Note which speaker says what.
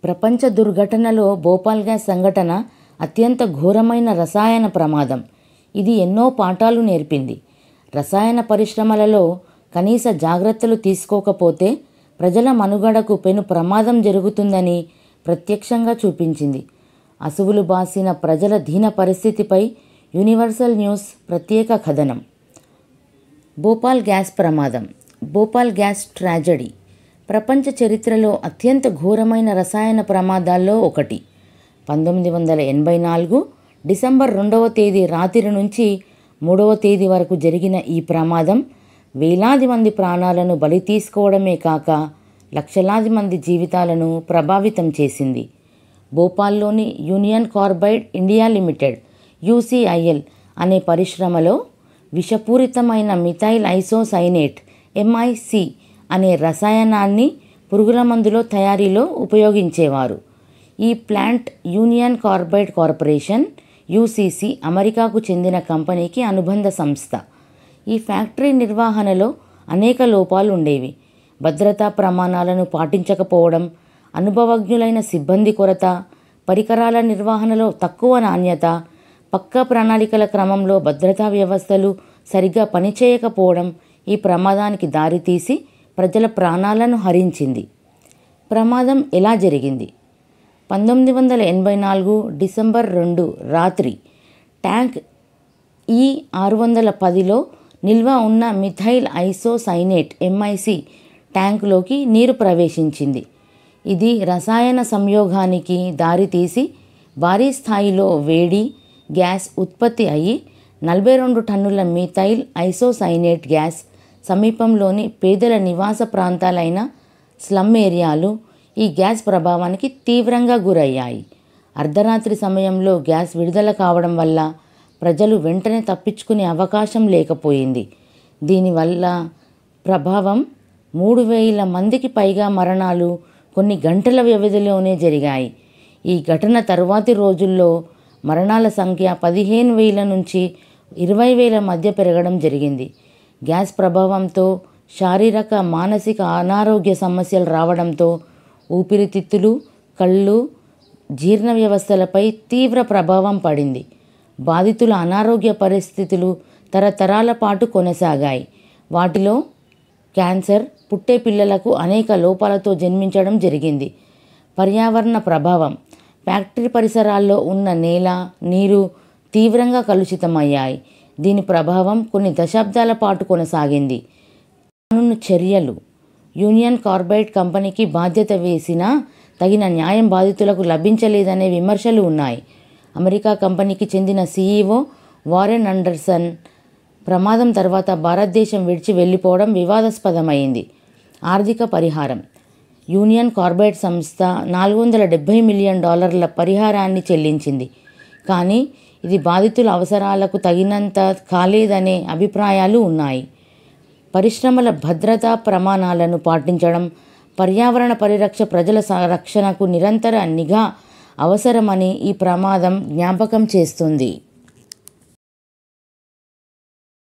Speaker 1: ప్రపంచ దుర్ఘటనలో భోపాల్ గ్యాస్ సంఘటన అత్యంత ఘోరమైన రసాయన ప్రమాదం. ఇది ఎన్నో పాఠాలు నేర్పింది. రసాయన పరిశ్రమలలో కనీస జాగ్రత్తలు తీసుకోకపోతే ప్రజల మనుగడకు పెను ప్రమాదం జరుగుతుందని ప్రత్యక్షంగా చూపించింది. అసువులు బాసిన ప్రజల దీన పరిస్థితిపై యూనివర్సల్ న్యూస్ ప్రత్యేక కథనం. భోపాల్ గ్యాస్ ప్రమాదం. భోపాల్ గ్యాస్ ట్రాజడీ ప్రపంచ చరిత్రలో అత్యంత ఘోరమైన రసాయన ప్రమాదాల్లో ఒకటి. 1984 డిసెంబర్ 2వ తేదీ రాత్రి నుంచి 3వ తేదీ వరకు జరిగిన ఈ ప్రమాదం వేలాది మంది ప్రాణాలను బలి తీసుకోవడమే కాక లక్షలాది మంది జీవితాలను ప్రభావితం చేసింది. భోపాల్లోని Union Carbide India Limited UCIL అనే పరిశ్రమలో విషపూరితమైన మిథైల్ ఐసోసైనేట్ MIC అనే రసాయనాన్ని పురుగుల మందులో తయారీలో ఉపయోగించేవారు. ఈ plant union carbide corporation UCC అమెరికాకు చెందిన కంపెనీకి అనుబంధ సంస్థ. ఈ ఫ్యాక్టరీ నిర్వహణలో అనేక లోపాలు ఉండేవి. భద్రతా ప్రమాణాలను పాటించకపోవడం, అనుభవజ్ఞులైన సిబ్బంది కొరత, పరికరాల నిర్వహణలో తక్కువ నాణ్యత, పక్కా ప్రణాళికల క్రమంలో భద్రతా వ్యవస్థలు సరిగ్గా పనిచేయకపోవడం ఈ ప్రమాదానికి దారితీసి ప్రజల ప్రాణాలను హరించింది. ప్రమాదం ఎలా జరిగింది? 1984 డిసెంబర్ 2 రాత్రి ట్యాంక్ E610లో నిల్వ ఉన్న మిథైల్ ఐసోసైనేట్ MIC ట్యాంకులోకి నీరు ప్రవేశించింది. ఇది రసాయన సంయోగానికి దారితీసి భారీ స్థాయిలో వేడి గ్యాస్ ఉత్పత్తి అయ్యి 42 టన్నుల మిథైల్ ఐసోసైనేట్ గ్యాస్ సమీపంలోని పేదల నివాస ప్రాంతాలైన స్లమ్ ఏరియాలు ఈ గ్యాస్ ప్రభావానికి తీవ్రంగా గురయ్యాయి. అర్ధరాత్రి సమయంలో గ్యాస్ విడుదల కావడం వల్ల ప్రజలు వెంటనే తప్పించుకునే అవకాశం లేకపోయింది. దీనివల్ల ప్రభావం 3000 మందికి పైగా మరణాలు కొన్ని గంటల వ్యవధిలోనే జరిగాయి. ఈ ఘటన తరువాతి రోజుల్లో మరణాల సంఖ్య 15,000 నుంచి 20,000 మధ్య పెరగడం జరిగింది. గ్యాస్ ప్రభావంతో శారీరక మానసిక అనారోగ్య సమస్యలు రావడంతో ఊపిరితిత్తులు, కళ్ళు, జీర్ణ వ్యవస్థలపై తీవ్ర ప్రభావం పడింది. బాధితుల అనారోగ్య పరిస్థితులు తరతరాల పాటు కొనసాగాయి. వాటిలో క్యాన్సర్, పుట్టే పిల్లలకు అనేక లోపాలతో జన్మించడం జరిగింది. పర్యావరణ ప్రభావం. ఫ్యాక్టరీ పరిసరాల్లో ఉన్న నేల, నీరు తీవ్రంగా కలుషితమయ్యాయి. దీని ప్రభావం కొన్ని దశాబ్దాల పాటు కొనసాగింది. కానూను చర్యలు. యూనియన్ కార్బైడ్ కంపెనీకి బాధ్యత వేసినా తగిన న్యాయం బాధితులకు లభించలేదనే విమర్శలు ఉన్నాయి. అమెరికా కంపెనీకి చెందిన CEO వారెన్ అండర్సన్ ప్రమాదం తర్వాత భారతదేశం విడిచి వెళ్ళిపోవడం వివాదాస్పదమైంది. ఆర్థిక పరిహారం. యూనియన్ కార్బైడ్ సంస్థ $470 మిలియన్ పరిహారాన్ని చెల్లించింది. కానీ ఇది బాధితుల అవసరాలకు తగినంత కాలేదనే అభిప్రాయాలు ఉన్నాయి. పరిశ్రమల భద్రతా ప్రమాణాలను పాటించడం, పర్యావరణ పరిరక్ష ప్రజల రక్షణకు నిరంతర నిఘా అవసరమని ఈ ప్రమాదం జ్ఞాపకం చేస్తుంది.